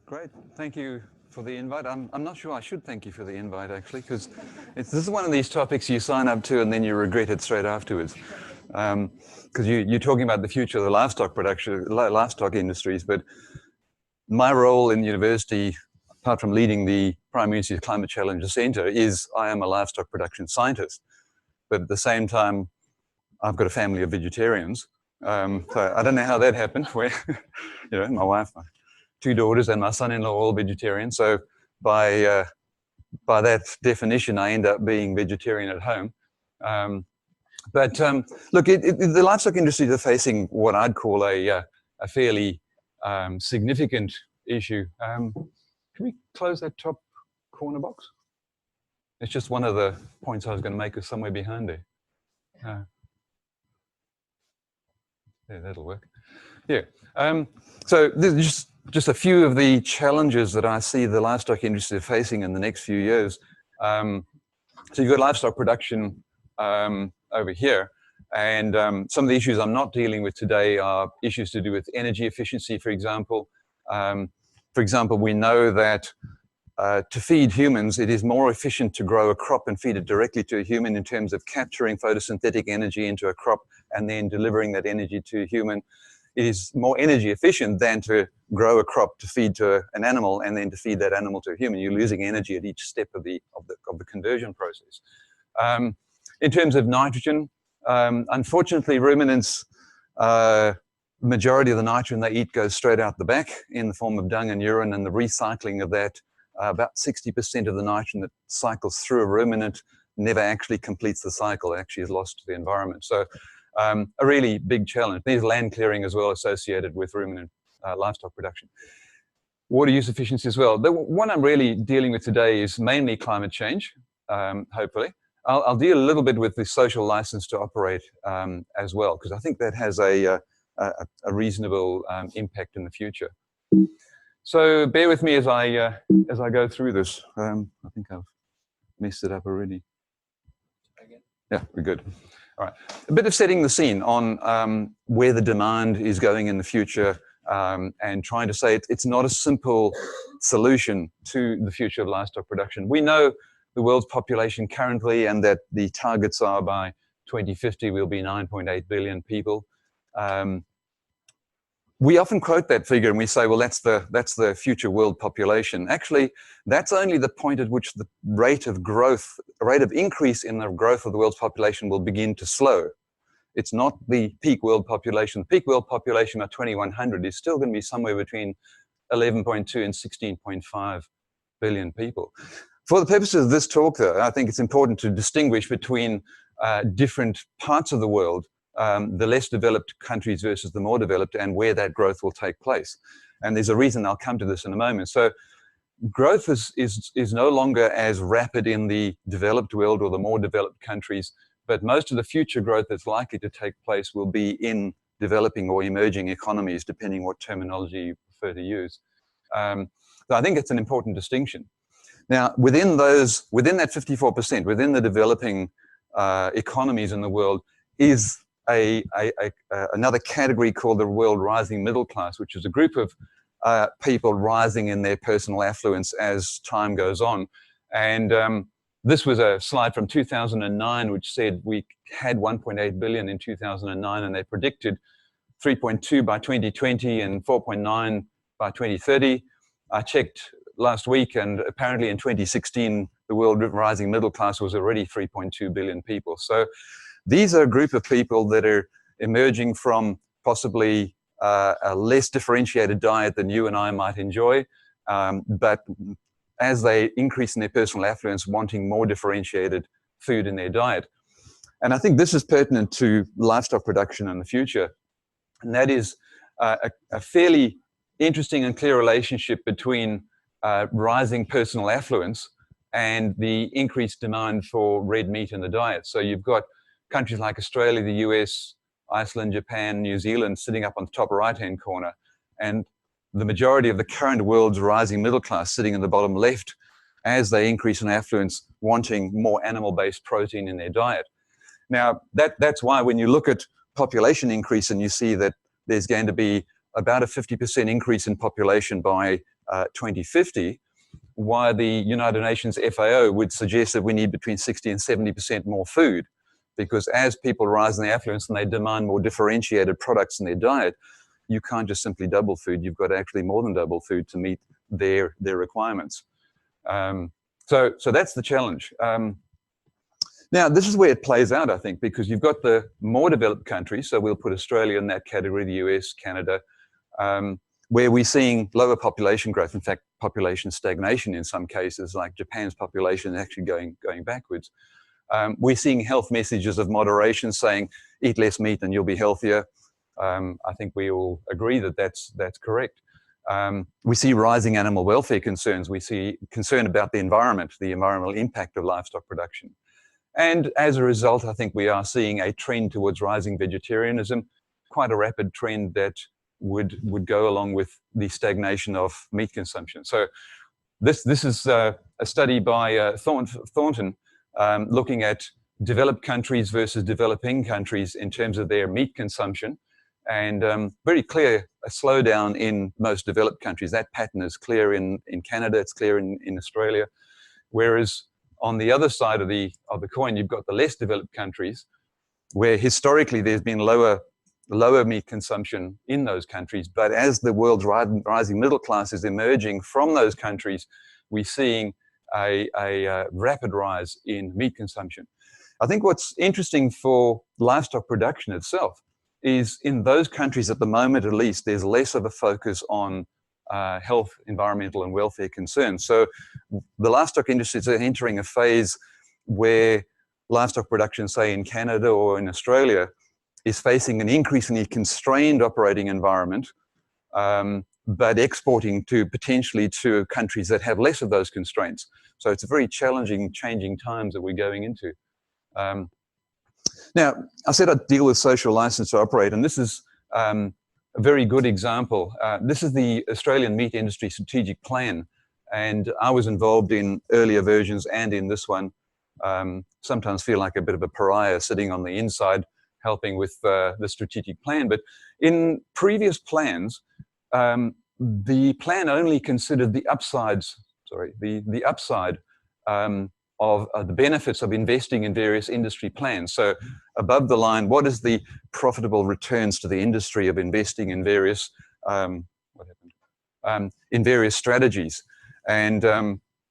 Great. Thank you for the invite. I'm not sure I should thank you for the invite, actually, because this is one of these topics you sign up to and then you regret it straight afterwards. Because you're talking about the future of the livestock production, livestock industries, but my role in university, apart from leading the Prime Minister's Climate Challenger Centre, is I am a livestock production scientist. But at the same time, I've got a family of vegetarians. So I don't know how that happened, where my wife, my 2 daughters and my son-in-law all vegetarian. So by that definition, I end up being vegetarian at home. Look, the livestock industries are facing what I'd call a fairly significant issue. Can we close that top corner box? It's just one of the points I was going to make is somewhere behind there. Yeah, that'll work. Yeah. So there's just a few of the challenges that I see the livestock industry facing in the next few years. So you've got livestock production over here. And some of the issues I'm not dealing with today are issues to do with energy efficiency, for example. We know that to feed humans, it is more efficient to grow a crop and feed it directly to a human in terms of capturing photosynthetic energy into a crop and then delivering that energy to a human. It is more energy efficient than to grow a crop to feed to an animal and then to feed that animal to a human. You're losing energy at each step of the conversion process. In terms of nitrogen, unfortunately, ruminants, majority of the nitrogen they eat goes straight out the back in the form of dung and urine, and the recycling of that, about 60% of the nitrogen that cycles through a ruminant never actually completes the cycle, it actually is lost to the environment. So a really big challenge. There's land clearing as well associated with ruminant livestock production. Water use efficiency as well. The one I'm really dealing with today is mainly climate change, hopefully. I'll deal a little bit with the social license to operate as well, because I think that has a reasonable impact in the future. So bear with me as I go through this. I think I've messed it up already. Yeah, we're good. All right, a bit of setting the scene on where the demand is going in the future, and trying to say it's not a simple solution to the future of livestock production. We know the world's population currently, and that the targets are by 2050 will be 9.8 billion people. We often quote that figure and we say, well, that's the future world population. Actually, that's only the point at which the rate of increase in the growth of the world's population will begin to slow. It's not the peak world population. The peak world population by 2100 is still going to be somewhere between 11.2 and 16.5 billion people. For the purposes of this talk, though, I think it's important to distinguish between different parts of the world, the less developed countries versus the more developed, and where that growth will take place. And there's a reason I'll come to this in a moment. So growth is no longer as rapid in the developed world or the more developed countries, but most of the future growth that's likely to take place will be in developing or emerging economies, depending what terminology you prefer to use. So I think it's an important distinction. Now, within that 54%, within the developing economies in the world, is another category called the world rising middle class, which is a group of people rising in their personal affluence as time goes on. And this was a slide from 2009, which said we had 1.8 billion in 2009, and they predicted 3.2 by 2020 and 4.9 by 2030. I checked last week, and apparently in 2016, the world rising middle class was already 3.2 billion people. So these are a group of people that are emerging from possibly a less differentiated diet than you and I might enjoy, but as they increase in their personal affluence, wanting more differentiated food in their diet. And I think this is pertinent to livestock production in the future. And that is a fairly interesting and clear relationship between rising personal affluence and the increased demand for red meat in the diet. So you've got countries like Australia, the US, Iceland, Japan, New Zealand sitting up on the top right-hand corner, and the majority of the current world's rising middle class sitting in the bottom left as they increase in affluence, wanting more animal-based protein in their diet. Now, that's why when you look at population increase and you see that there's going to be about a 50% increase in population by 2050, why the United Nations FAO would suggest that we need between 60 and 70% more food. Because as people rise in their affluence and they demand more differentiated products in their diet, you can't just simply double food. You've got to actually more than double food to meet their requirements. So that's the challenge. Now, this is where it plays out, I think, because you've got the more developed countries, so we'll put Australia in that category, the US, Canada, where we're seeing lower population growth, in fact, population stagnation in some cases, like Japan's population is actually going backwards. We're seeing health messages of moderation saying, eat less meat and you'll be healthier. I think we all agree that that's correct. We see rising animal welfare concerns. We see concern about the environment, the environmental impact of livestock production. And as a result, I think we are seeing a trend towards rising vegetarianism, quite a rapid trend that would go along with the stagnation of meat consumption. So this is a study by Thornton looking at developed countries versus developing countries in terms of their meat consumption. And very clear a slowdown in most developed countries. That pattern is clear in Canada, it's clear in Australia. Whereas on the other side of the coin, you've got the less developed countries, where historically there's been lower meat consumption in those countries. But as the world's rising middle class is emerging from those countries, we're seeing a rapid rise in meat consumption. I think what's interesting for livestock production itself is in those countries at the moment, at least, there's less of a focus on health, environmental, and welfare concerns. So the livestock industry is entering a phase where livestock production, say in Canada or in Australia, is facing an increasingly constrained operating environment, but exporting potentially to countries that have less of those constraints. So it's a very challenging, changing times that we're going into. Now, I said I'd deal with social license to operate, and this is a very good example. This is the Australian Meat Industry Strategic Plan, and I was involved in earlier versions and in this one. Sometimes feel like a bit of a pariah sitting on the inside, helping with the strategic plan. But in previous plans, the plan only considered the upsides, the upside of the benefits of investing in various industry plans. So above the line, what is the profitable returns to the industry of investing in various in various strategies? And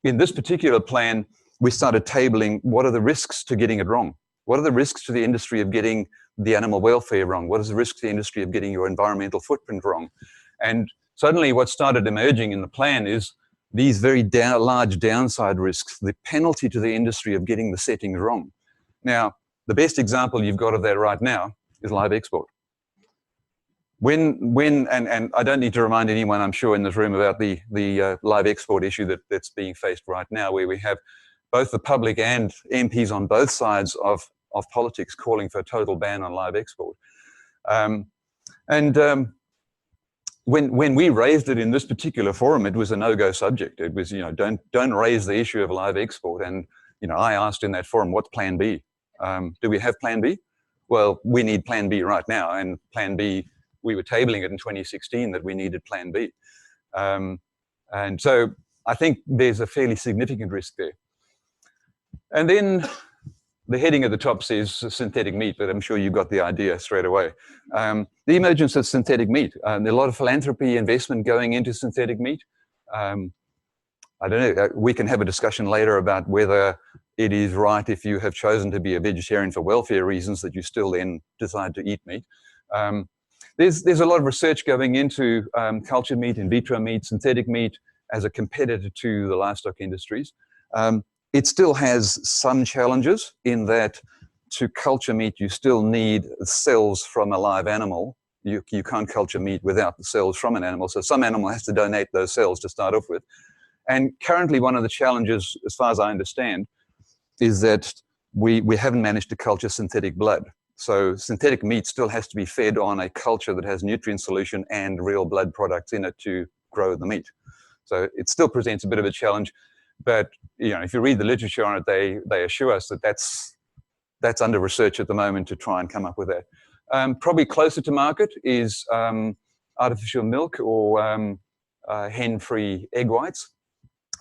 in this particular plan, we started tabling what are the risks to getting it wrong? What are the risks to the industry of getting the animal welfare wrong? What is the risk to the industry of getting your environmental footprint wrong? And suddenly what started emerging in the plan is these very large downside risks, the penalty to the industry of getting the settings wrong. Now, the best example you've got of that right now is live export. And I don't need to remind anyone, I'm sure, in this room about the live export issue that's being faced right now, where we have both the public and MPs on both sides of politics calling for a total ban on live export. When we raised it in this particular forum, it was a no-go subject. It was, don't raise the issue of live export. And, I asked in that forum, what's plan B? Do we have plan B? Well, we need plan B right now. And plan B, we were tabling it in 2016 that we needed plan B. And so I think there's a fairly significant risk there. And then the heading at the top says synthetic meat, but I'm sure you got the idea straight away. The emergence of synthetic meat. There's a lot of philanthropy investment going into synthetic meat. I don't know, we can have a discussion later about whether it is right if you have chosen to be a vegetarian for welfare reasons that you still then decide to eat meat. There's a lot of research going into cultured meat, in vitro meat, synthetic meat as a competitor to the livestock industries. It still has some challenges in that to culture meat, you still need cells from a live animal. You can't culture meat without the cells from an animal. So some animal has to donate those cells to start off with. And currently one of the challenges, as far as I understand, is that we haven't managed to culture synthetic blood. So synthetic meat still has to be fed on a culture that has nutrient solution and real blood products in it to grow the meat. So it still presents a bit of a challenge. But if you read the literature on it, they assure us that that's under research at the moment to try and come up with that. Probably closer to market is artificial milk or hen-free egg whites.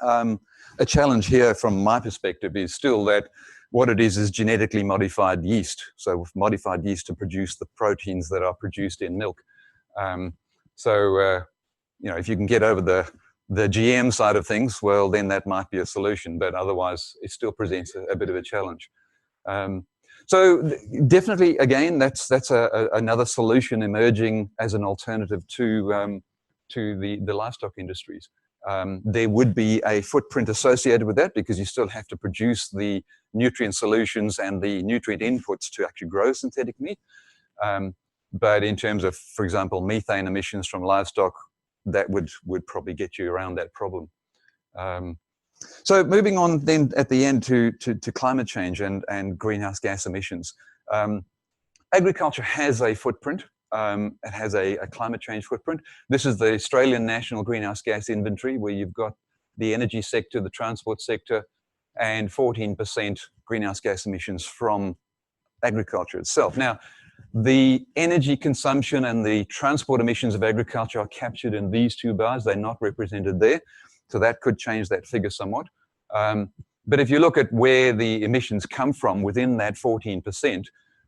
A challenge here from my perspective is still that what it is genetically modified yeast. So with modified yeast to produce the proteins that are produced in milk. You know, if you can get over the GM side of things, well, then that might be a solution. But otherwise, it still presents a bit of a challenge. So definitely, again, that's another solution emerging as an alternative to the livestock industries. There would be a footprint associated with that because you still have to produce the nutrient solutions and the nutrient inputs to actually grow synthetic meat. But in terms of, for example, methane emissions from livestock, that would probably get you around that problem. So moving on then at the end to climate change and greenhouse gas emissions. Agriculture has a footprint. It has a climate change footprint. This is the Australian National Greenhouse Gas Inventory, where you've got the energy sector, the transport sector, and 14% greenhouse gas emissions from agriculture itself. Now, the energy consumption and the transport emissions of agriculture are captured in these two bars. They're not represented there. So that could change that figure somewhat. But if you look at where the emissions come from within that 14%,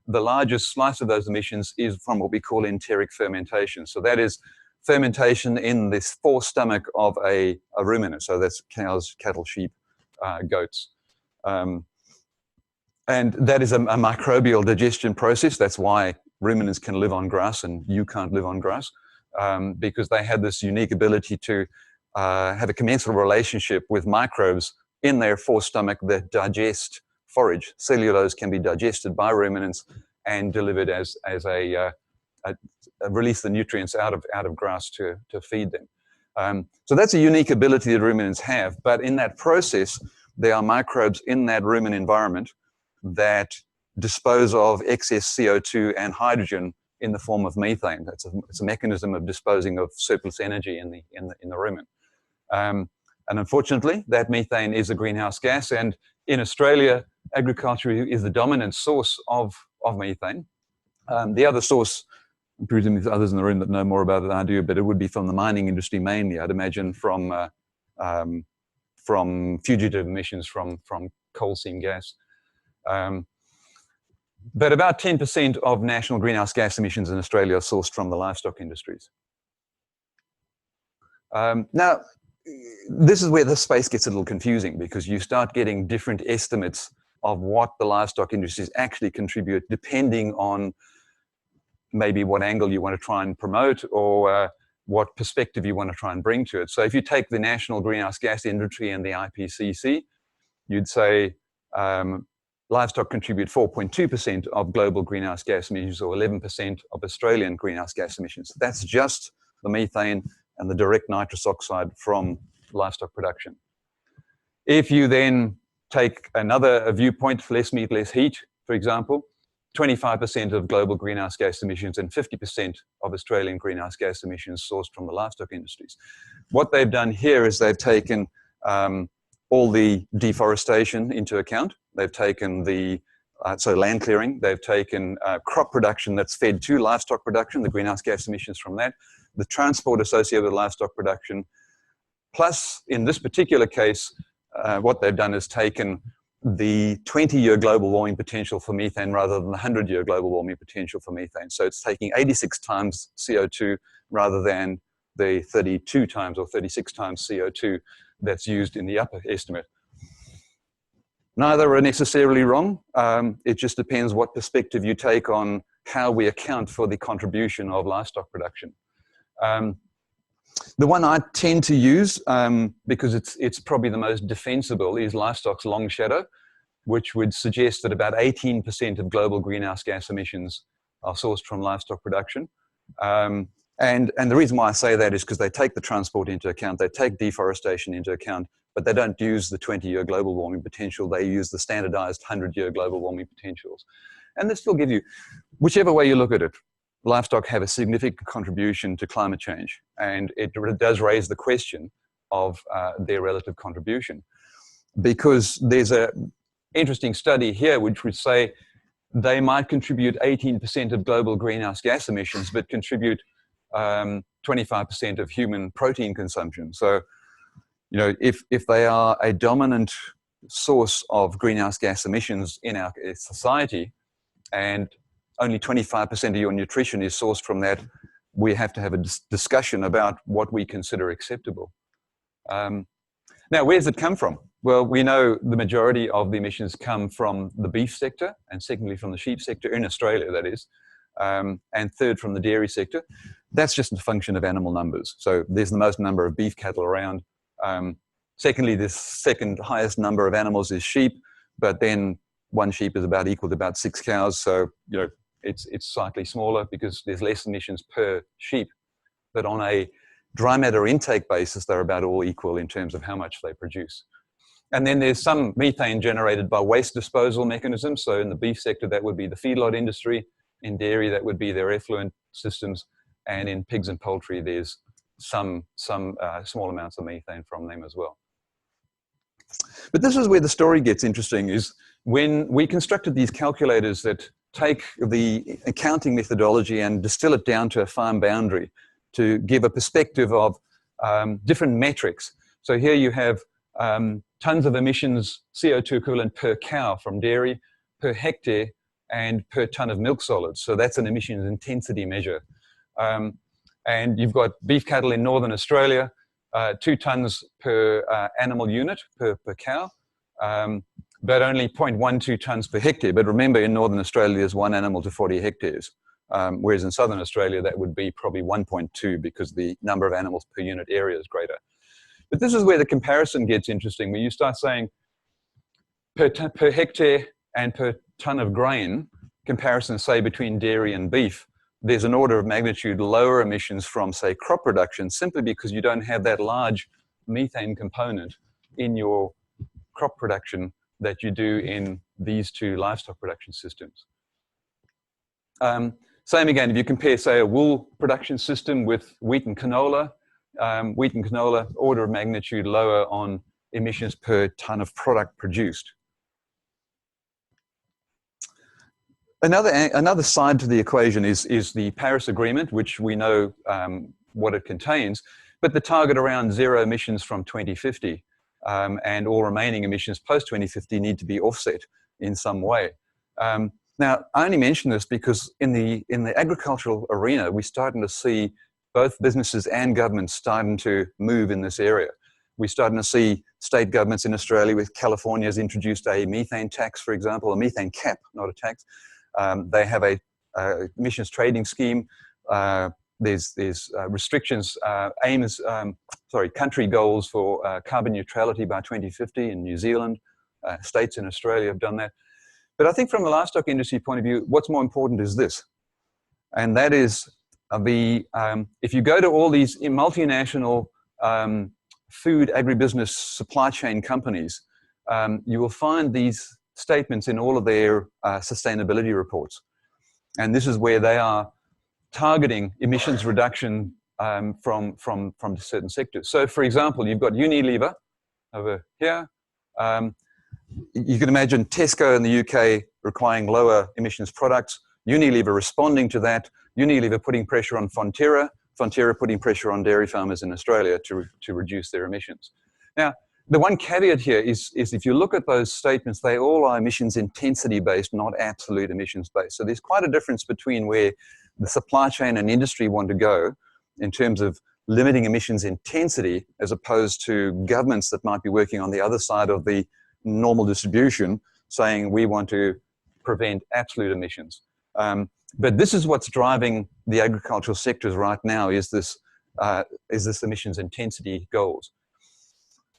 the largest slice of those emissions is from what we call enteric fermentation. So that is fermentation in this forestomach of a ruminant. So that's cows, cattle, sheep, goats. And that is a microbial digestion process. That's why ruminants can live on grass and you can't live on grass, because they have this unique ability to have a commensal relationship with microbes in their forestomach that digest forage. Cellulose can be digested by ruminants and delivered as release the nutrients out of grass to feed them. So that's a unique ability that ruminants have. But in that process, there are microbes in that ruminant environment that dispose of excess CO2 and hydrogen in the form of methane. It's a mechanism of disposing of surplus energy in the rumen. And unfortunately, that methane is a greenhouse gas. And in Australia, agriculture is the dominant source of methane. The other source, I'm presuming there's others in the room that know more about it than I do, but it would be from the mining industry mainly, I'd imagine, from fugitive emissions from coal seam gas. But about 10% of national greenhouse gas emissions in Australia are sourced from the livestock industries. Now, this is where the space gets a little confusing because you start getting different estimates of what the livestock industries actually contribute depending on maybe what angle you want to try and promote or what perspective you want to try and bring to it. So if you take the National Greenhouse Gas Inventory and the IPCC, you'd say livestock contribute 4.2% of global greenhouse gas emissions or 11% of Australian greenhouse gas emissions. That's just the methane and the direct nitrous oxide from livestock production. If you then take another viewpoint, less meat, less heat, for example, 25% of global greenhouse gas emissions and 50% of Australian greenhouse gas emissions sourced from the livestock industries. What they've done here is they've taken all the deforestation into account. They've taken the land clearing. They've taken crop production that's fed to livestock production, the greenhouse gas emissions from that, the transport associated with livestock production. Plus, in this particular case, what they've done is taken the 20-year global warming potential for methane rather than the 100-year global warming potential for methane. So it's taking 86 times CO2 rather than the 32 times or 36 times CO2 that's used in the upper estimate. Neither are necessarily wrong. It just depends what perspective you take on how we account for the contribution of livestock production. The one I tend to use, because it's probably the most defensible, is livestock's long shadow, which would suggest that about 18% of global greenhouse gas emissions are sourced from livestock production. And the reason why I say that is because they take the transport into account, they take deforestation into account, but they don't use the 20-year global warming potential. They use the standardized 100-year global warming potentials. And this still gives you, whichever way you look at it, livestock have a significant contribution to climate change. And it does raise the question of their relative contribution. Because there's an interesting study here which would say they might contribute 18% of global greenhouse gas emissions, but contribute 25% of human protein consumption. So, you know, if they are a dominant source of greenhouse gas emissions in our society, and only 25% of your nutrition is sourced from that, we have to have a discussion about what we consider acceptable. Now, where does it come from? Well, we know the majority of the emissions come from the beef sector, and secondly from the sheep sector, in Australia that is, and third from the dairy sector. That's just a function of animal numbers. So there's the most number of beef cattle around. Secondly, the second highest number of animals is sheep, but then one sheep is about equal to about 6 cows. So, you know, it's slightly smaller because there's less emissions per sheep. But on a dry matter intake basis, they're about all equal in terms of how much they produce. And then there's some methane generated by waste disposal mechanisms. So in the beef sector, that would be the feedlot industry. In dairy, that would be their effluent systems. And in pigs and poultry, there's some small amounts of methane from them as well. But this is where the story gets interesting, is when we constructed these calculators that take the accounting methodology and distill it down to a farm boundary to give a perspective of different metrics. So here you have tons of emissions, CO2 equivalent per cow from dairy, per hectare, and per ton of milk solids. So that's an emissions intensity measure. And you've got beef cattle in Northern Australia, 2 tons per animal unit per cow, but only 0.12 tons per hectare. But remember, in Northern Australia, there's 1 animal to 40 hectares. Whereas in Southern Australia, that would be probably 1.2 because the number of animals per unit area is greater. But this is where the comparison gets interesting, when you start saying per hectare and per ton of grain, comparison, say, between dairy and beef, there's an order of magnitude lower emissions from, say, crop production, simply because you don't have that large methane component in your crop production that you do in these 2 livestock production systems. Same again, if you compare, say, a wool production system with wheat and canola, order of magnitude lower on emissions per ton of product produced. Another side to the equation is the Paris Agreement, which we know what it contains, but the target around 0 emissions from 2050 and all remaining emissions post 2050 need to be offset in some way. Now, I only mention this because in the agricultural arena, we're starting to see both businesses and governments starting to move in this area. We're starting to see state governments in Australia, with California has introduced a methane tax, for example, a methane cap, not a tax. They have a emissions trading scheme. There's restrictions, country goals for carbon neutrality by 2050 in New Zealand. States in Australia have done that. But I think from the livestock industry point of view, what's more important is this. And that is if you go to all these multinational food agribusiness supply chain companies, you will find these statements in all of their sustainability reports. And this is where they are targeting emissions reduction from certain sectors. So for example, you've got Unilever over here. You can imagine Tesco in the UK requiring lower emissions products, Unilever responding to that, Unilever putting pressure on Fonterra putting pressure on dairy farmers in Australia to reduce their emissions. Now, the one caveat here is if you look at those statements, they all are emissions intensity based, not absolute emissions based. So there's quite a difference between where the supply chain and industry want to go in terms of limiting emissions intensity, as opposed to governments that might be working on the other side of the normal distribution, saying we want to prevent absolute emissions. But this is what's driving the agricultural sectors right now, is this emissions intensity goals.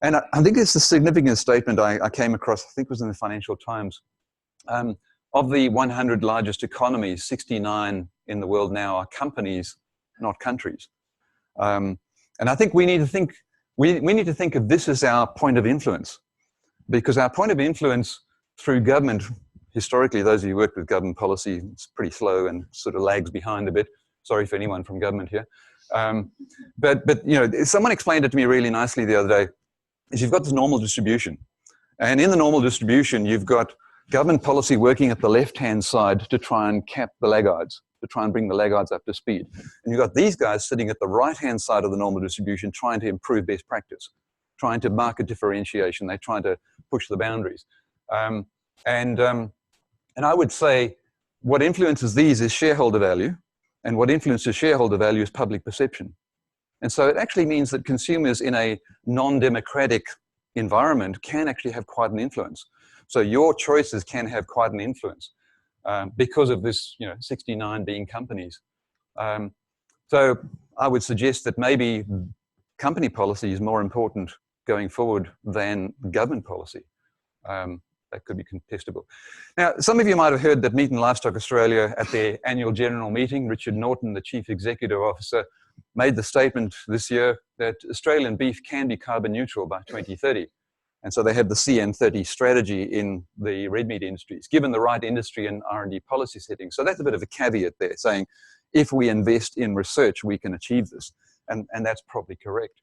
And I think it's a significant statement I came across, I think it was in the Financial Times. Of the 100 largest economies, 69 in the world now are companies, not countries. And I think we need to think, we need to think of this as our point of influence, because our point of influence through government, historically, those of you who worked with government policy, it's pretty slow and sort of lags behind a bit. Sorry for anyone from government here. But you know, someone explained it to me really nicely the other day, is you've got this normal distribution. And in the normal distribution, you've got government policy working at the left-hand side to try and cap the laggards, to try and bring the laggards up to speed. And you've got these guys sitting at the right-hand side of the normal distribution trying to improve best practice, trying to market differentiation. They're trying to push the boundaries. And I would say what influences these is shareholder value, and what influences shareholder value is public perception. And so it actually means that consumers in a non-democratic environment can actually have quite an influence. So your choices can have quite an influence because of this, 69 being companies. So I would suggest that maybe company policy is more important going forward than government policy. That could be contestable. Now, some of you might have heard that Meat and Livestock Australia at their annual general meeting, Richard Norton, the Chief Executive Officer, made the statement this year that Australian beef can be carbon neutral by 2030. And so they have the CN30 strategy in the red meat industries, given the right industry and R&D policy settings. So that's a bit of a caveat there, saying if we invest in research, we can achieve this. And that's probably correct.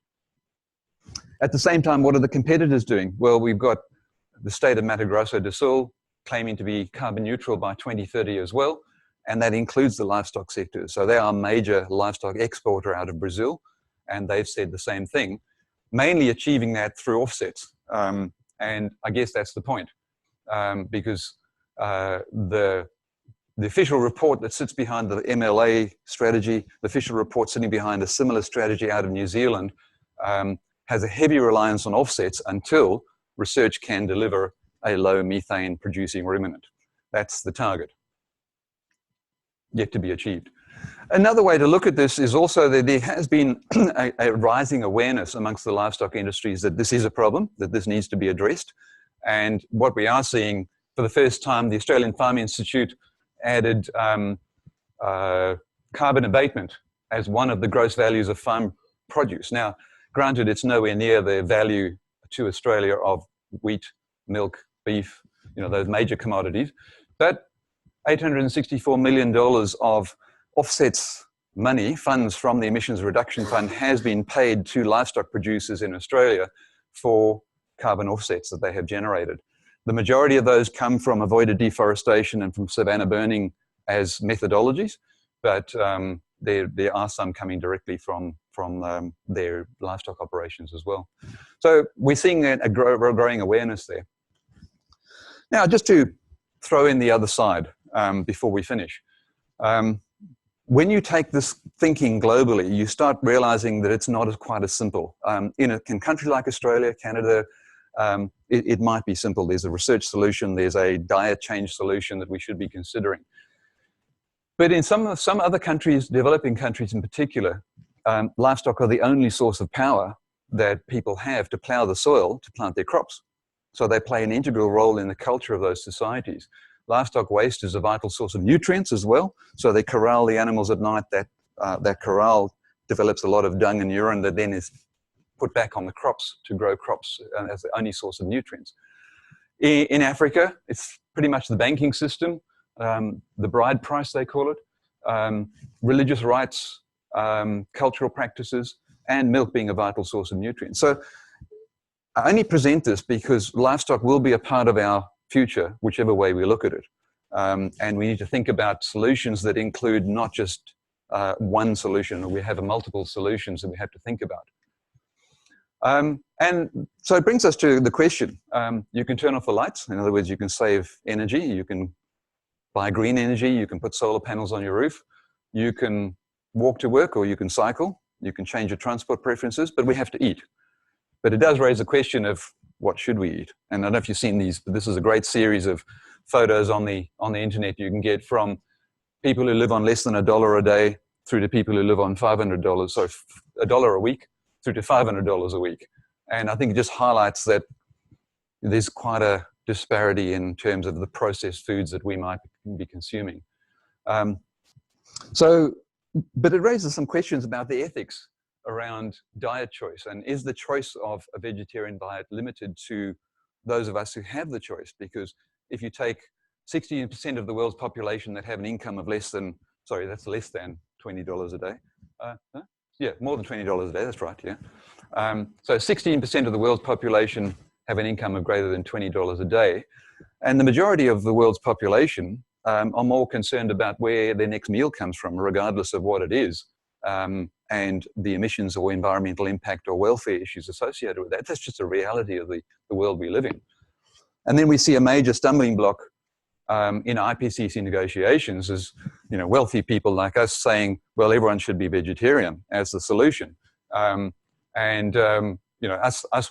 At the same time, what are the competitors doing? Well, we've got the state of Mato Grosso do Sul claiming to be carbon neutral by 2030 as well, and that includes the livestock sector. So they are a major livestock exporter out of Brazil, and they've said the same thing, mainly achieving that through offsets. And I guess that's the point, because the official report that sits behind the MLA strategy, the official report sitting behind a similar strategy out of New Zealand, has a heavy reliance on offsets until research can deliver a low methane producing ruminant. That's the target, yet to be achieved. Another way to look at this is also that there has been a rising awareness amongst the livestock industries that this is a problem, that this needs to be addressed. And what we are seeing, for the first time, the Australian Farm Institute added carbon abatement as one of the gross values of farm produce. Now, granted, it's nowhere near the value to Australia of wheat, milk, beef, those major commodities, but $864 million of offsets money, funds from the Emissions Reduction Fund, has been paid to livestock producers in Australia for carbon offsets that they have generated. The majority of those come from avoided deforestation and from savanna burning as methodologies, but there are some coming directly from their livestock operations as well. So we're seeing a growing awareness there. Now, just to throw in the other side before we finish. When you take this thinking globally, you start realizing that it's not quite as simple. In a country like Australia, Canada, it might be simple. There's a research solution, there's a diet change solution that we should be considering. But in some other countries, developing countries in particular, livestock are the only source of power that people have to plow the soil to plant their crops. So they play an integral role in the culture of those societies. Livestock waste is a vital source of nutrients as well. So they corral the animals at night. That corral develops a lot of dung and urine that then is put back on the crops to grow crops as the only source of nutrients. In Africa, it's pretty much the banking system, the bride price they call it, religious rites, cultural practices, and milk being a vital source of nutrients. So I only present this because livestock will be a part of our future, whichever way we look at it. And we need to think about solutions that include not just one solution, or we have multiple solutions that we have to think about. And so it brings us to the question. You can turn off the lights. In other words, you can save energy. You can buy green energy. You can put solar panels on your roof. You can walk to work, or you can cycle. You can change your transport preferences, but we have to eat. But it does raise a question of what should we eat? And I don't know if you've seen these, but this is a great series of photos on the internet you can get from people who live on less than $1 a day through to people who live on $500, so $1 a week through to $500 a week. And I think it just highlights that there's quite a disparity in terms of the processed foods that we might be consuming. But it raises some questions about the ethics around diet choice. And is the choice of a vegetarian diet limited to those of us who have the choice? Because if you take 16% of the world's population that have an income of less than $20 a day. Yeah, more than $20 a day, that's right, yeah. So 16% of the world's population have an income of greater than $20 a day. And the majority of the world's population are more concerned about where their next meal comes from, regardless of what it is, and the emissions or environmental impact or welfare issues associated with that. That's just a reality of the world we live in. And then we see a major stumbling block in IPCC negotiations is, wealthy people like us saying, well, everyone should be vegetarian as the solution. Us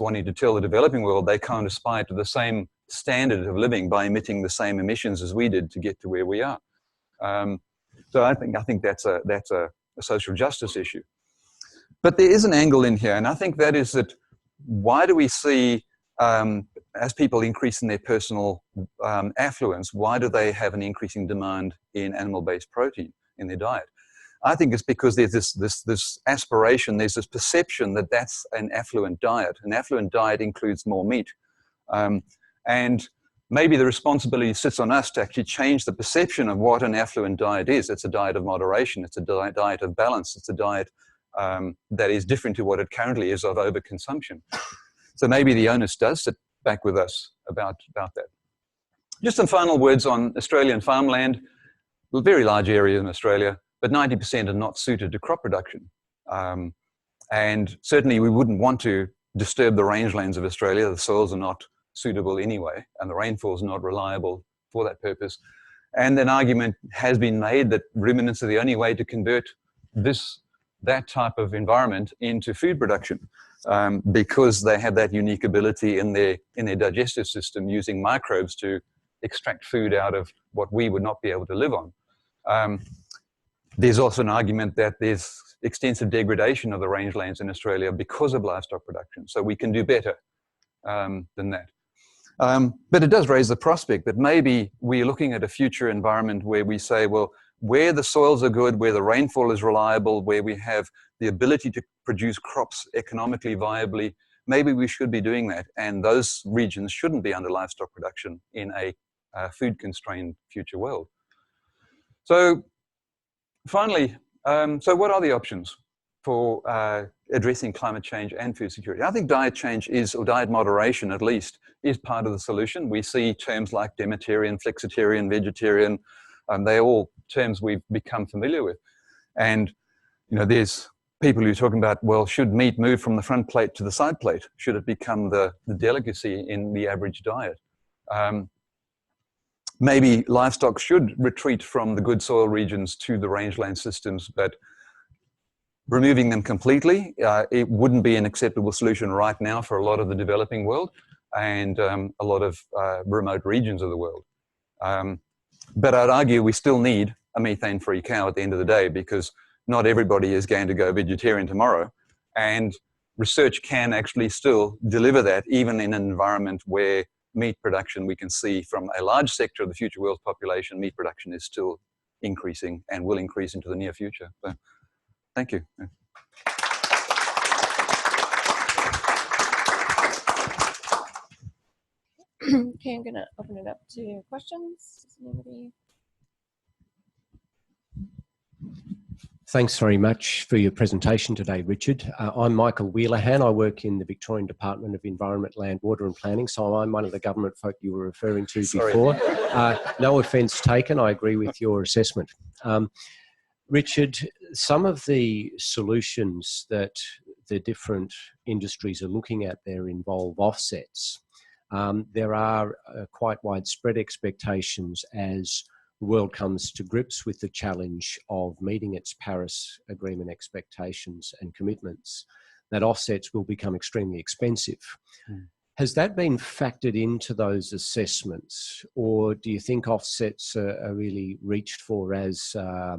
wanting to tell the developing world they can't aspire to the same standard of living by emitting the same emissions as we did to get to where we are. So I think that's a social justice issue. But there is an angle in here, and I think that is that why do we see, as people increase in their personal affluence, why do they have an increasing demand in animal-based protein in their diet? I think it's because there's this aspiration, there's this perception that that's an affluent diet. An affluent diet includes more meat. And maybe the responsibility sits on us to actually change the perception of what an affluent diet is. It's a diet of moderation. It's a diet of balance. It's a diet that is different to what it currently is of overconsumption. So maybe the onus does sit back with us about that. Just some final words on Australian farmland. A very large area in Australia, but 90% are not suited to crop production. And certainly we wouldn't want to disturb the rangelands of Australia. The soils are not suitable anyway, and the rainfall is not reliable for that purpose. And an argument has been made that ruminants are the only way to convert that type of environment into food production, because they have that unique ability in their digestive system using microbes to extract food out of what we would not be able to live on. There's also an argument that there's extensive degradation of the rangelands in Australia because of livestock production, so we can do better than that. But it does raise the prospect that maybe we're looking at a future environment where we say, well, where the soils are good, where the rainfall is reliable, where we have the ability to produce crops economically viably, maybe we should be doing that. And those regions shouldn't be under livestock production in a food-constrained future world. So finally, so what are the options for addressing climate change and food security? I think diet change or diet moderation at least, is part of the solution. We see terms like demetarian, flexitarian, vegetarian, they're all terms we've become familiar with. And, there's people who are talking about, well, should meat move from the front plate to the side plate? Should it become the delicacy in the average diet? Maybe livestock should retreat from the good soil regions to the rangeland systems, but removing them completely, it wouldn't be an acceptable solution right now for a lot of the developing world and a lot of remote regions of the world. But I'd argue we still need a methane-free cow at the end of the day, because not everybody is going to go vegetarian tomorrow. And research can actually still deliver that, even in an environment where meat production, we can see from a large sector of the future world's population, meat production is still increasing and will increase into the near future. So, thank you. Okay, I'm going to open it up to questions. Does anybody? Thanks very much for your presentation today, Richard. I'm Michael Wheelahan. I work in the Victorian Department of Environment, Land, Water and Planning, so I'm one of the government folk you were referring to before. No offence taken, I agree with your assessment. Richard, some of the solutions that the different industries are looking at there involve offsets. There are quite widespread expectations as the world comes to grips with the challenge of meeting its Paris Agreement expectations and commitments, that offsets will become extremely expensive. Has that been factored into those assessments, or do you think offsets are really reached for as a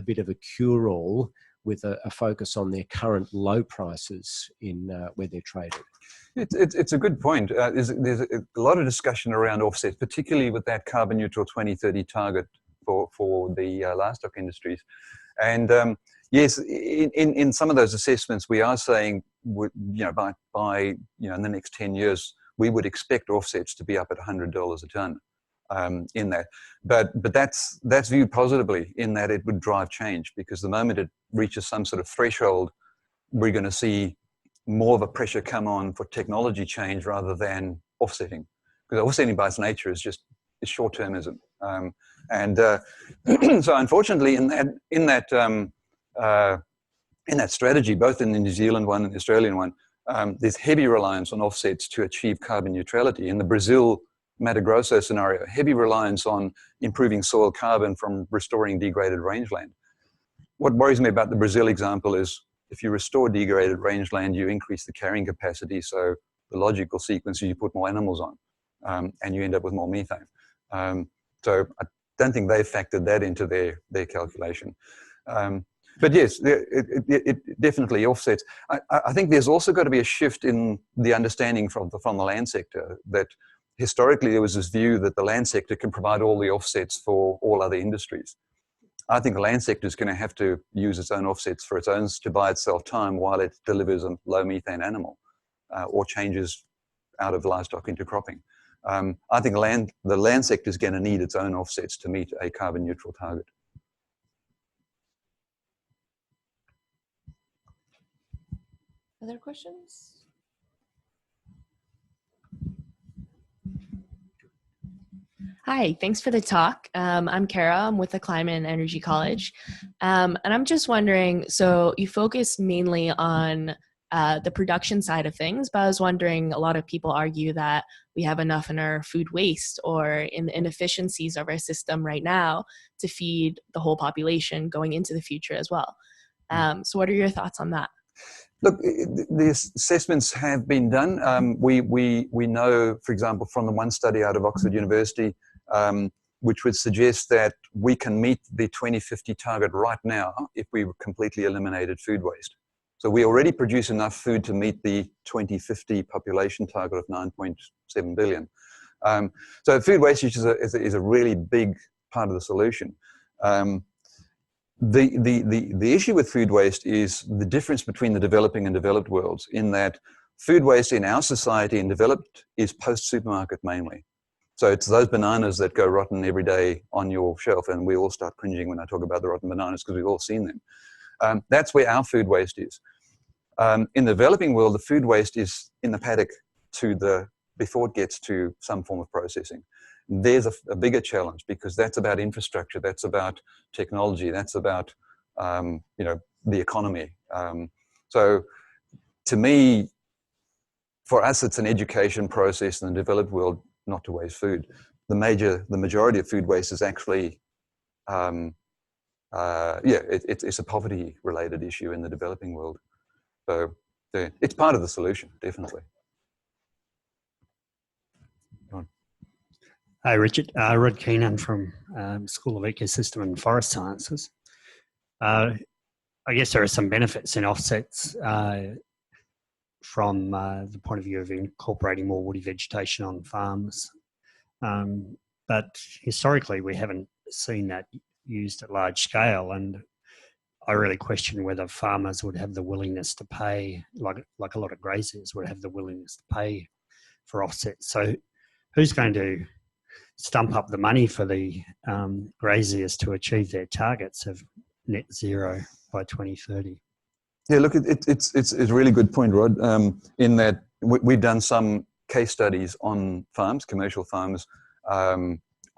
bit of a cure-all with a focus on their current low prices in where they're traded? It's a good point. There's a lot of discussion around offsets, particularly with that carbon neutral 2030 target for the livestock industries. And yes, in some of those assessments, we are saying, by in the next 10 years, we would expect offsets to be up at $100 a ton in that. But that's viewed positively in that it would drive change, because the moment it reaches some sort of threshold, we're going to see more of a pressure come on for technology change rather than offsetting. Because offsetting by its nature is short-termism. So unfortunately, in that strategy, both in the New Zealand one and the Australian one, there's heavy reliance on offsets to achieve carbon neutrality. In the Brazil Mato Grosso scenario, heavy reliance on improving soil carbon from restoring degraded rangeland. What worries me about the Brazil example is if you restore degraded rangeland, you increase the carrying capacity. So the logical sequence is you put more animals on, and you end up with more methane. So I don't think they've factored that into their calculation. But yes, it definitely offsets. I think there's also got to be a shift in the understanding from the land sector that historically there was this view that the land sector can provide all the offsets for all other industries. I think the land sector is going to have to use its own offsets for its own to buy itself time while it delivers a low methane animal or changes out of livestock into cropping. I think the land sector is going to need its own offsets to meet a carbon neutral target. Other questions? Hi, thanks for the talk. I'm Kara, I'm with the Climate and Energy College. And I'm just wondering, so you focus mainly on the production side of things, but I was wondering, a lot of people argue that we have enough in our food waste or in the inefficiencies of our system right now to feed the whole population going into the future as well. So what are your thoughts on that? Look, the assessments have been done. We know, for example, from the one study out of Oxford University, which would suggest that we can meet the 2050 target right now if we completely eliminated food waste. So we already produce enough food to meet the 2050 population target of 9.7 billion. So food wastage is a really big part of the solution. The issue with food waste is the difference between the developing and developed worlds, in that food waste in our society in developed is post-supermarket mainly. So it's those bananas that go rotten every day on your shelf, and we all start cringing when I talk about the rotten bananas because we've all seen them. That's where our food waste is. In the developing world, the food waste is in the paddock before it gets to some form of processing. There's a bigger challenge because that's about infrastructure, that's about technology, that's about the economy. So to me, for us, it's an education process in the developed world not to waste food. The majority of food waste is actually, it's a poverty-related issue in the developing world. So it's part of the solution, definitely. Hi, Richard. Rod Keenan from School of Ecosystem and Forest Sciences. I guess there are some benefits in offsets from the point of view of incorporating more woody vegetation on farms. But historically, we haven't seen that used at large scale. And I really question whether farmers would have the willingness to pay, like a lot of graziers would have the willingness to pay for offsets. So who's going to stump up the money for the graziers to achieve their targets of net zero by 2030? Yeah, look, it's a really good point, Rod, in that we've done some case studies on farms, commercial farms,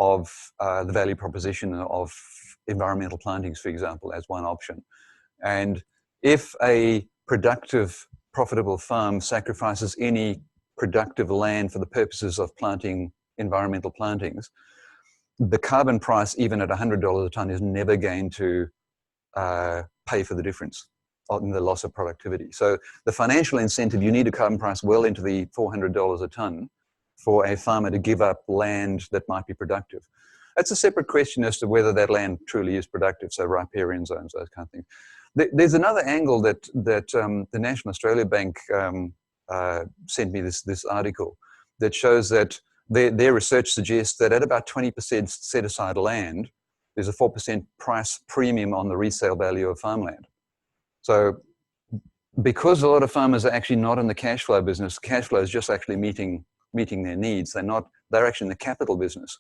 of the value proposition of environmental plantings, for example, as one option. And if a productive, profitable farm sacrifices any productive land for the purposes of planting environmental plantings, the carbon price, even at $100 a tonne, is never going to pay for the difference in the loss of productivity. So the financial incentive, you need a carbon price well into the $400 a tonne for a farmer to give up land that might be productive. That's a separate question as to whether that land truly is productive, so riparian zones, those kind of things. There's another angle that the National Australia Bank sent me this article that shows that their research suggests that at about 20% set aside land, there's a 4% price premium on the resale value of farmland. So because a lot of farmers are actually not in the cash flow business, cash flow is just actually meeting their needs. They're actually in the capital business.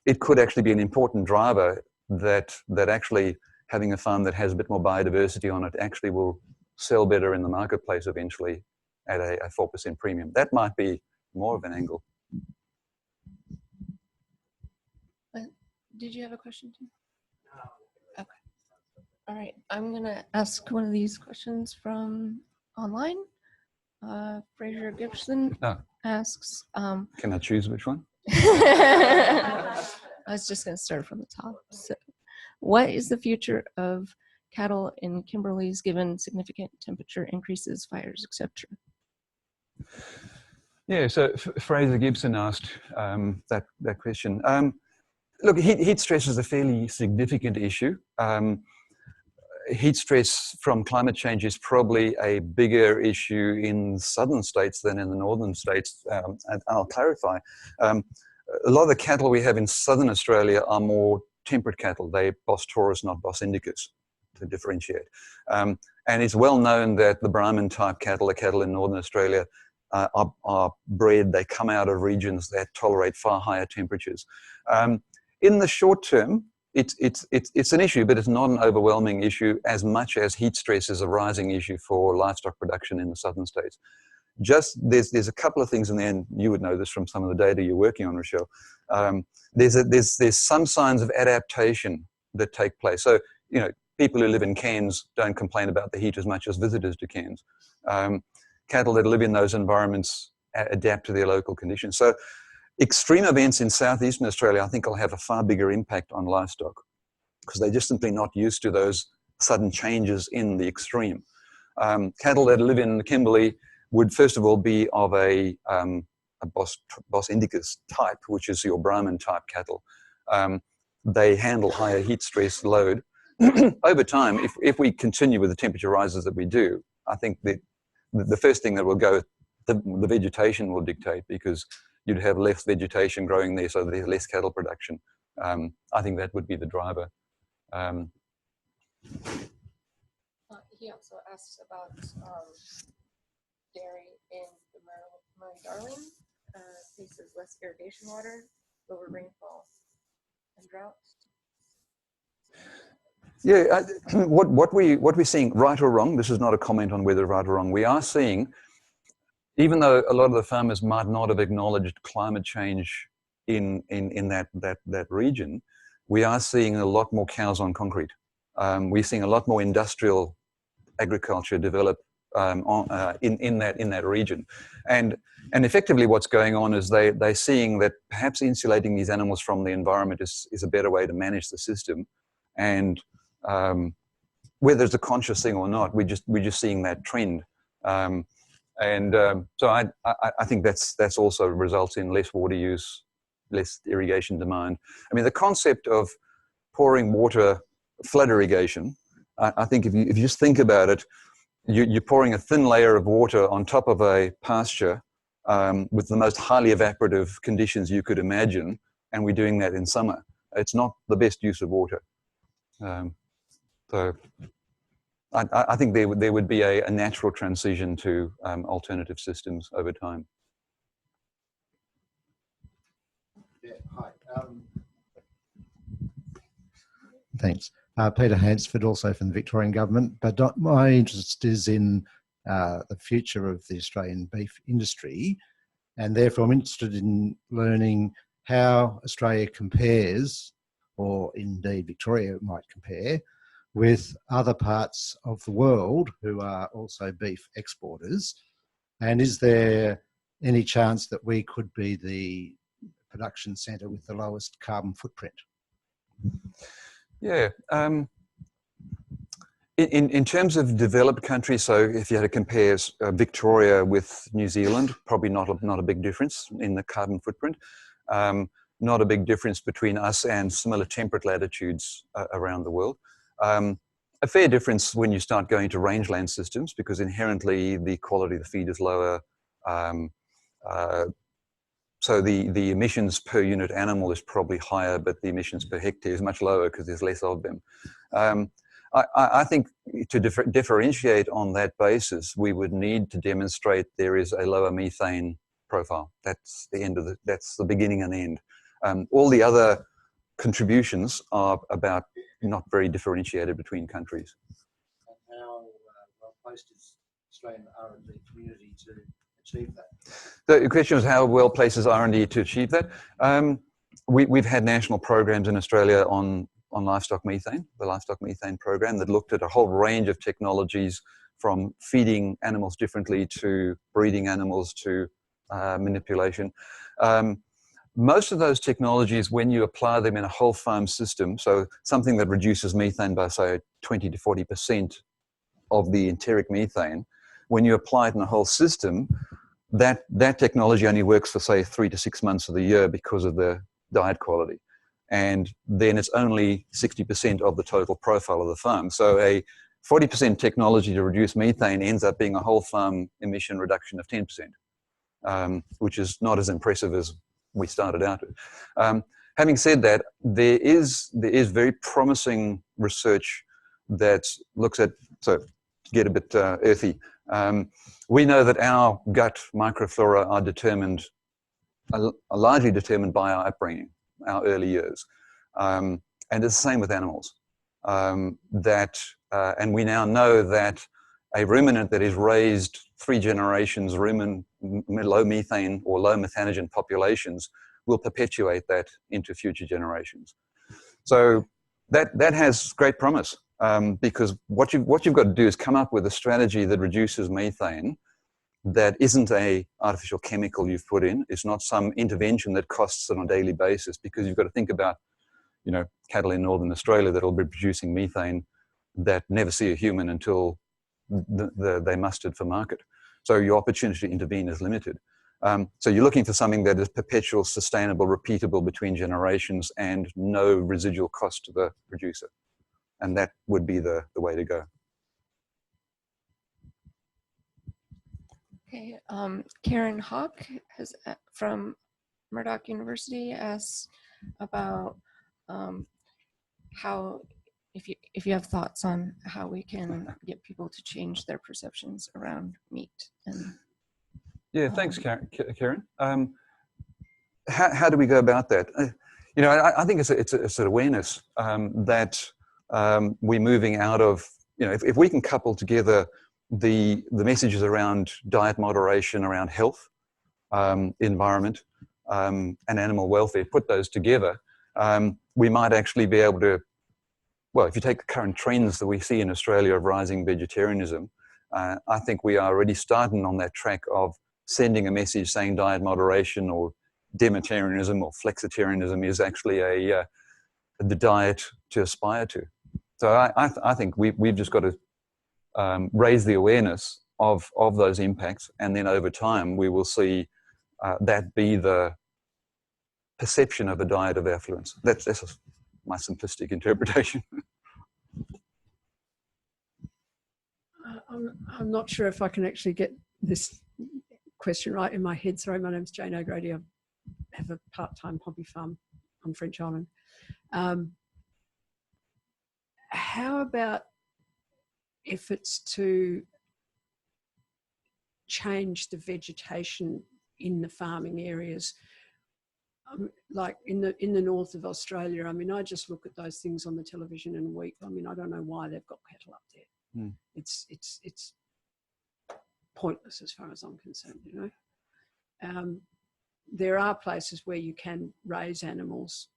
It could actually be an important driver that actually having a farm that has a bit more biodiversity on it actually will sell better in the marketplace eventually at a 4% premium. That might be more of an angle. did you have a question too? Okay. All right. I'm gonna ask one of these questions from online. Fraser Gibson No. asks. Can I choose which one? I was just gonna start from the top. So, what is the future of cattle in Kimberleys given significant temperature increases, fires, etc.? Yeah, so Fraser Gibson asked that question. Look, heat stress is a fairly significant issue. Heat stress from climate change is probably a bigger issue in southern states than in the northern states, and I'll clarify. A lot of the cattle we have in southern Australia are more temperate cattle. They're Bos taurus, not Bos indicus, to differentiate. And it's well known that the Brahman type cattle, the cattle in northern Australia, are bred, they come out of regions that tolerate far higher temperatures. In the short term, it's an issue, but it's not an overwhelming issue as much as heat stress is a rising issue for livestock production in the southern states. Just there's a couple of things in there, and you would know this from some of the data you're working on, Rochelle. There's some signs of adaptation that take place. So, you know, people who live in Cairns don't complain about the heat as much as visitors to Cairns. Cattle that live in those environments adapt to their local conditions. So extreme events in southeastern Australia, I think, will have a far bigger impact on livestock because they're just simply not used to those sudden changes in the extreme. Cattle that live in Kimberley would first of all be of a Bos indicus type, which is your Brahman type cattle. They handle higher heat stress load. Over time, if we continue with the temperature rises that we do, I think that the first thing that will go, the vegetation will dictate, because you'd have less vegetation growing there, so there's less cattle production. I think that would be the driver. He also asks about dairy in the Murray-Darling, faces less irrigation water, lower rainfall, and droughts. Yeah, what we're seeing, right or wrong, this is not a comment on whether right or wrong, we are seeing, even though a lot of the farmers might not have acknowledged climate change in that region, we are seeing a lot more cows on concrete. We're seeing a lot more industrial agriculture develop in that region, and effectively what's going on is they're seeing that perhaps insulating these animals from the environment is a better way to manage the system, and whether it's a conscious thing or not, we're just seeing that trend. So I think that's also results in less water use, less irrigation demand. I mean, the concept of pouring water, flood irrigation, I think if you just think about it, you're pouring a thin layer of water on top of a pasture with the most highly evaporative conditions you could imagine, and we're doing that in summer. It's not the best use of water. So I think there would be a natural transition to alternative systems over time. Yeah, hi. Thanks. Peter Hansford, also from the Victorian Government, but my interest is in the future of the Australian beef industry, and therefore I'm interested in learning how Australia compares, or indeed Victoria might compare, with other parts of the world who are also beef exporters, and is there any chance that we could be the production centre with the lowest carbon footprint? Yeah. In terms of developed countries, so if you had to compare Victoria with New Zealand, probably not a big difference in the carbon footprint. Not a big difference between us and similar temperate latitudes around the world. A fair difference when you start going to rangeland systems, because inherently the quality of the feed is lower. So the emissions per unit animal is probably higher, but the emissions per hectare is much lower because there's less of them. I think to differentiate on that basis, we would need to demonstrate there is a lower methane profile. That's the beginning and end. All the other contributions are about not very differentiated between countries. And how well placed is Australian R&D community to achieve that? The question was how well placed is R&D to achieve that? we've had national programs in Australia on livestock methane, the livestock methane program, that looked at a whole range of technologies, from feeding animals differently to breeding animals to manipulation. Most of those technologies, when you apply them in a whole farm system, so something that reduces methane by, say, 20 to 40% of the enteric methane, when you apply it in a whole system, that technology only works for, say, 3 to 6 months of the year because of the diet quality. And then it's only 60% of the total profile of the farm. So a 40% technology to reduce methane ends up being a whole farm emission reduction of 10%, which is not as impressive as we started out with. Having said that, there is very promising research that looks at, so to get a bit earthy, we know that our gut microflora are determined, are largely determined by our upbringing, our early years. And it's the same with animals. And we now know that a ruminant that is raised 3 generations, low methane or low methanogen populations, will perpetuate that into future generations. So that has great promise, because what you've got to do is come up with a strategy that reduces methane that isn't a artificial chemical you've put in. It's not some intervention that costs on a daily basis, because you've got to think about, cattle in Northern Australia that will be producing methane that never see a human until they mustered for market. So your opportunity to intervene is limited. So you're looking for something that is perpetual, sustainable, repeatable between generations, and no residual cost to the producer. And that would be the way to go. Okay, Karen Hawk from Murdoch University asks about how, if you have thoughts on how we can get people to change their perceptions around meat. And yeah, thanks, Karen. How do we go about that? I think it's an awareness that we're moving out of, if we can couple together the messages around diet moderation, around health, environment, and animal welfare, put those together, we might actually be able to, well, if you take the current trends that we see in Australia of rising vegetarianism, I think we are already starting on that track of sending a message saying diet moderation or demetarianism or flexitarianism is actually the diet to aspire to. So I think we've just got to raise the awareness of those impacts, and then over time we will see that be the perception of a diet of affluence. That's my simplistic interpretation. I'm not sure if I can actually get this question right in my head. Sorry, my name's Jane O'Grady. I have a part-time hobby farm on French Island. How about efforts to change the vegetation in the farming areas? Like in the north of Australia, I just look at those things on the television and weep. I don't know why they've got cattle up there. It's pointless as far as I'm concerned, There are places where you can raise animals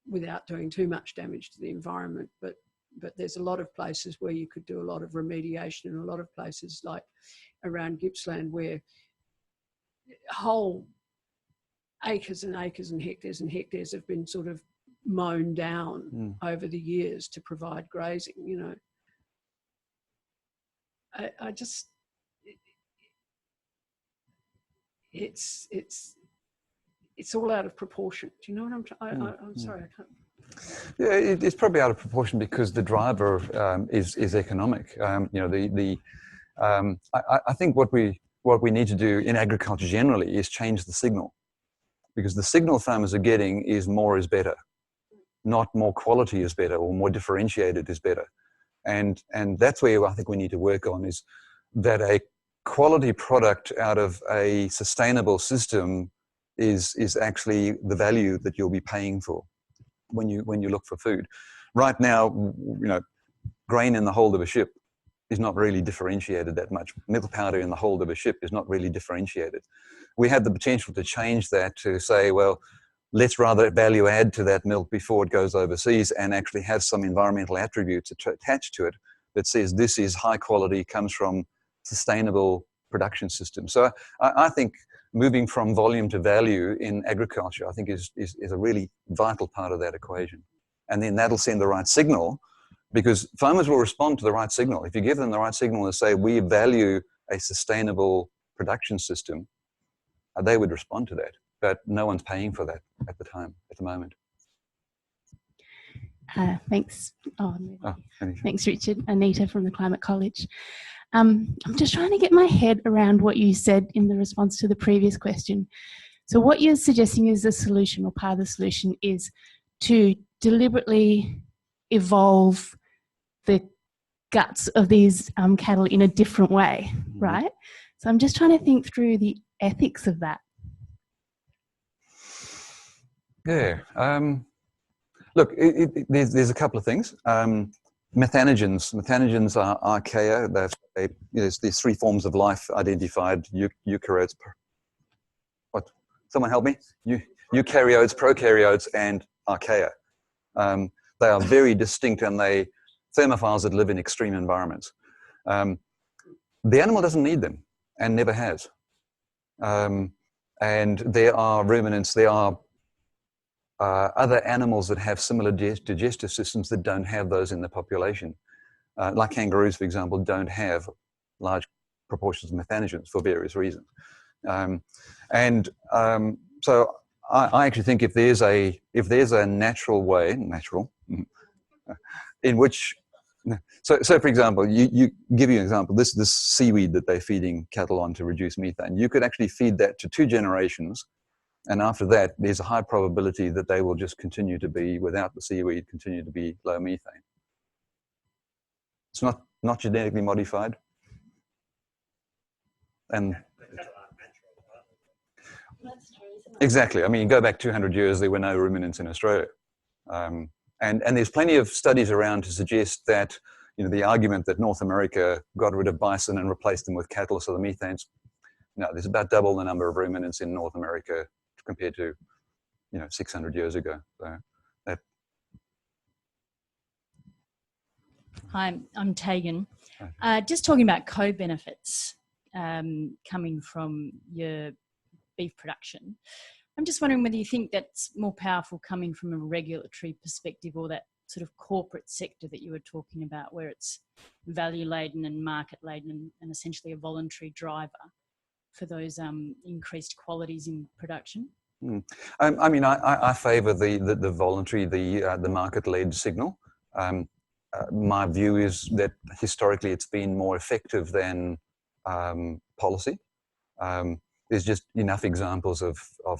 without doing too much damage to the environment, but there's a lot of places where you could do a lot of remediation, and a lot of places like around Gippsland where whole acres and acres and hectares have been sort of mown down over the years to provide grazing, I just, it's all out of proportion. Do you know what I'm sorry, I can't. Yeah, it's probably out of proportion because the driver is economic. I think what we need to do in agriculture generally is change the signal, because the signal farmers are getting is more is better, not more quality is better or more differentiated is better. And that's where I think we need to work on, is that a quality product out of a sustainable system is actually the value that you'll be paying for when you look for food. Right now, grain in the hold of a ship is not really differentiated that much. Milk powder in the hold of a ship is not really differentiated. We have the potential to change that, to say, well, let's rather value add to that milk before it goes overseas and actually have some environmental attributes attached to it that says this is high quality, comes from sustainable production systems. So I think moving from volume to value in agriculture, I think is a really vital part of that equation. And then that'll send the right signal, because farmers will respond to the right signal. If you give them the right signal and say, we value a sustainable production system, they would respond to that. But no one's paying for that at the moment. Thanks. Anything. Thanks, Richard. Anita from the Climate College. I'm just trying to get my head around what you said in the response to the previous question. So what you're suggesting is the solution, or part of the solution, is to deliberately evolve the guts of these cattle in a different way, right? So I'm just trying to think through the ethics of that. Yeah. Look, there's a couple of things. Methanogens are archaea. There's these three forms of life identified: eukaryotes. What? Someone help me? Eukaryotes, prokaryotes, and archaea. They are very distinct, and they thermophiles that live in extreme environments. The animal doesn't need them, and never has. And there are ruminants. There are other animals that have similar digestive systems that don't have those in the population. Like kangaroos, for example, don't have large proportions of methanogens for various reasons. So I actually think if there's a natural way, in which, so for example, you give you an example, this seaweed that they're feeding cattle on to reduce methane, you could actually feed that to 2 generations. And after that, there's a high probability that they will just continue to be, without the seaweed, continue to be low methane. It's not genetically modified. And exactly. I mean, you go back 200 years, there were no ruminants in Australia. And there's plenty of studies around to suggest that, the argument that North America got rid of bison and replaced them with cattle, so the methane's, no, there's about double the number of ruminants in North America compared to, 600 years ago. So that. Hi, I'm Tegan. Just talking about co-benefits coming from your beef production. I'm just wondering whether you think that's more powerful coming from a regulatory perspective, or that sort of corporate sector that you were talking about, where it's value-laden and market-laden and essentially a voluntary driver for those increased qualities in production? I mean, I favour the voluntary, the market-led signal. My view is that historically it's been more effective than policy. There's just enough examples of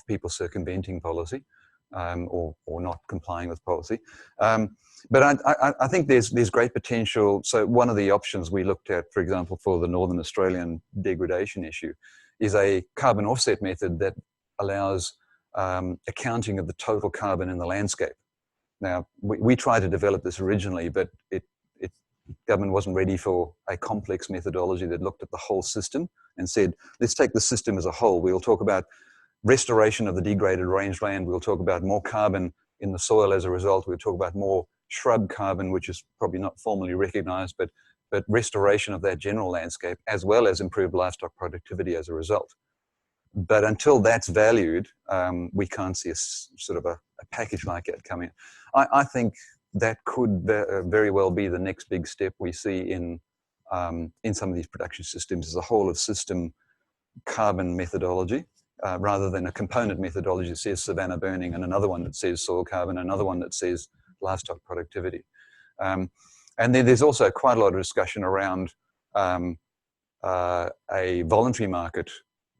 people circumventing policy or not complying with policy. But I think there's great potential. So one of the options we looked at, for example, for the Northern Australian degradation issue, is a carbon offset method that allows accounting of the total carbon in the landscape. Now, we tried to develop this originally, but government wasn't ready for a complex methodology that looked at the whole system and said, let's take the system as a whole. We'll talk about restoration of the degraded rangeland. We'll talk about more carbon in the soil as a result. We'll talk about more shrub carbon, which is probably not formally recognized, but restoration of that general landscape, as well as improved livestock productivity as a result. But until that's valued, we can't see a sort of a package like it coming. I think that could very well be the next big step we see in some of these production systems, as a whole of system carbon methodology, rather than a component methodology that says savanna burning and another one that says soil carbon, another one that says livestock productivity. And then there's also quite a lot of discussion around a voluntary market,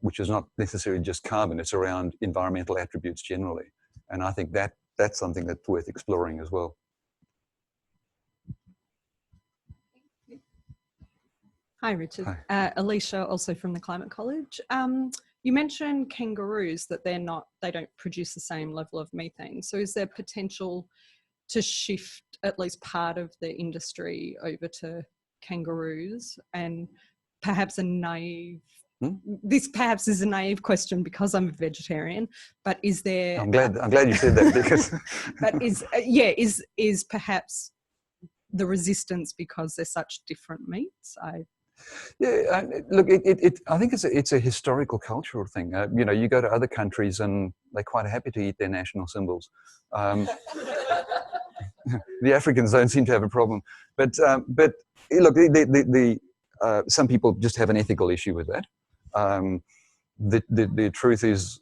which is not necessarily just carbon, it's around environmental attributes generally. And I think that's something that's worth exploring as well. Hi, Richard. Hi. Alicia, also from the Climate College. You mentioned kangaroos, that they don't produce the same level of methane. So is there potential to shift at least part of the industry over to kangaroos? And perhaps a naive this perhaps is a naive question because I'm a vegetarian, but is there? I'm glad you said that because. But is perhaps the resistance because they're such different meats? Yeah, look, I think it's a historical, cultural thing. You know, you go to other countries and they're quite happy to eat their national symbols. The Africans don't seem to have a problem, but look, some people just have an ethical issue with that. The truth is,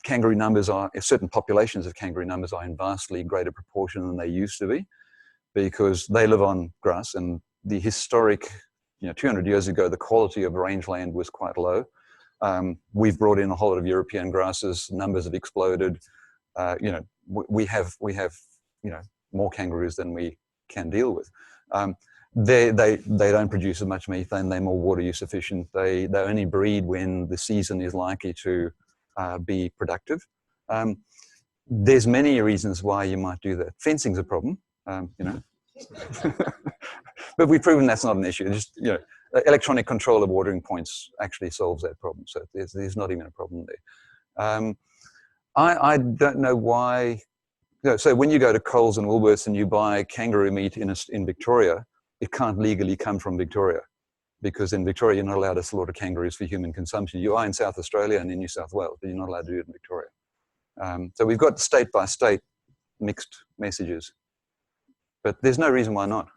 kangaroo numbers certain populations of kangaroo numbers are in vastly greater proportion than they used to be, because they live on grass, and the historic, 200 years ago, the quality of rangeland was quite low. We've brought in a whole lot of European grasses. Numbers have exploded. We have more kangaroos than we can deal with. They don't produce as much methane. They're more water use efficient. They only breed when the season is likely to be productive. There's many reasons why you might do that. Fencing's a problem, but we've proven that's not an issue. Just electronic control of watering points actually solves that problem. So there's not even a problem there. I don't know why. So when you go to Coles and Woolworths and you buy kangaroo meat in Victoria, it can't legally come from Victoria, because in Victoria you're not allowed to slaughter kangaroos for human consumption. You are in South Australia and in New South Wales, but you're not allowed to do it in Victoria. So we've got state by state mixed messages, but there's no reason why not.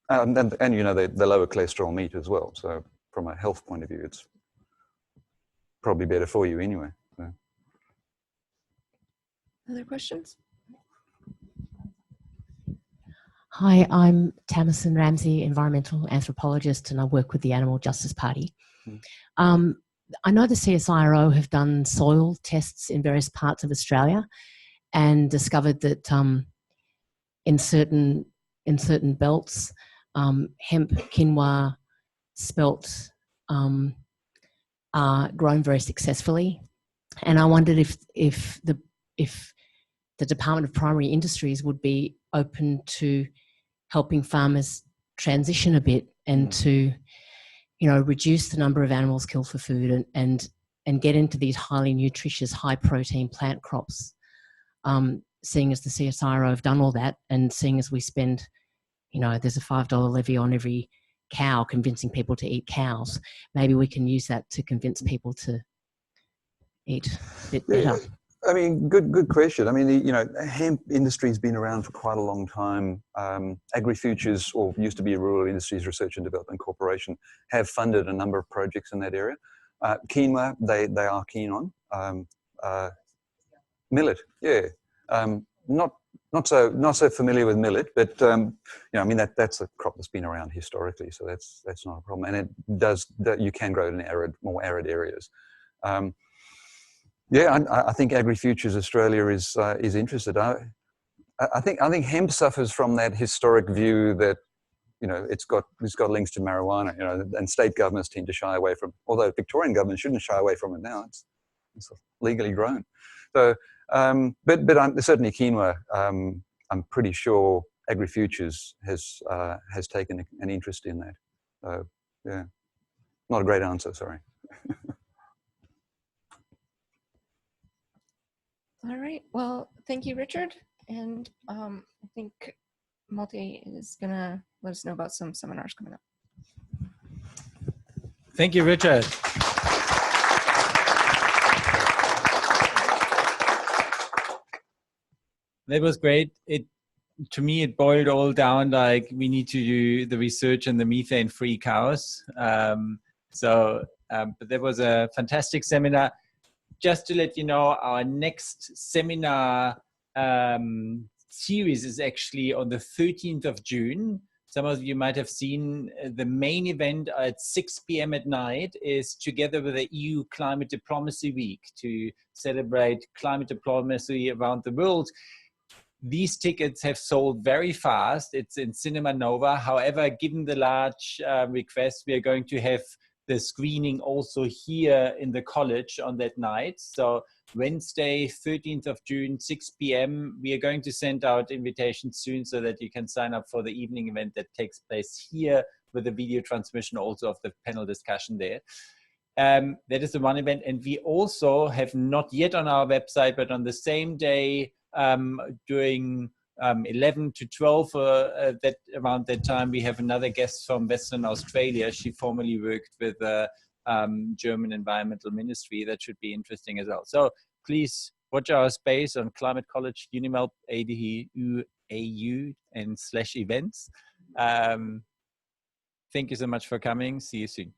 And the lower cholesterol meat as well. So from a health point of view, it's probably better for you anyway. So. Other questions? Hi, I'm Tamison Ramsey, environmental anthropologist, and I work with the Animal Justice Party. I know the CSIRO have done soil tests in various parts of Australia and discovered that in certain belts, hemp, quinoa, spelt are grown very successfully. And I wondered if the Department of Primary Industries would be open to helping farmers transition a bit and to, reduce the number of animals killed for food and get into these highly nutritious, high protein plant crops. Seeing as the CSIRO have done all that, and seeing as we spend, there's a $5 levy on every cow, convincing people to eat cows, maybe we can use that to convince people to eat a bit better. I mean, good question. I mean, the hemp industry's been around for quite a long time. Agri-Futures, or used to be Rural Industries Research and Development Corporation, have funded a number of projects in that area. Quinoa, they are keen on. Millet, yeah. Not so familiar with millet, but I mean that's a crop that's been around historically, so that's not a problem. And you can grow it in more arid areas. Yeah, I think Agri-Futures Australia is interested. I think hemp suffers from that historic view that it's got links to marijuana, and state governments tend to shy away from. Although Victorian government shouldn't shy away from it now; it's legally grown. So, but I'm certainly quinoa. I'm pretty sure Agri-Futures has taken an interest in that. So, yeah, not a great answer. Sorry. All right. Well, thank you, Richard. And I think Malte is going to let us know about some seminars coming up. Thank you, Richard. That was great. To me, it boiled all down like we need to do the research on the methane-free cows. But that was a fantastic seminar. Just to let you know, our next seminar series is actually on the 13th of June. Some of you might have seen the main event at 6 p.m. at night is together with the EU Climate Diplomacy Week to celebrate climate diplomacy around the world. These tickets have sold very fast. It's in Cinema Nova. However, given the large request, we are going to have the screening also here in the college on that night. So Wednesday, 13th of June, 6 p.m. We are going to send out invitations soon so that you can sign up for the evening event that takes place here with a video transmission also of the panel discussion there. That is the one event. And we also have not yet on our website, but on the same day during 11 to 12, that around that time, we have another guest from Western Australia. She formerly worked with the German Environmental Ministry. That should be interesting as well. So please watch our space on Climate College, Unimelp, ADU, and /events. Thank you so much for coming. See you soon.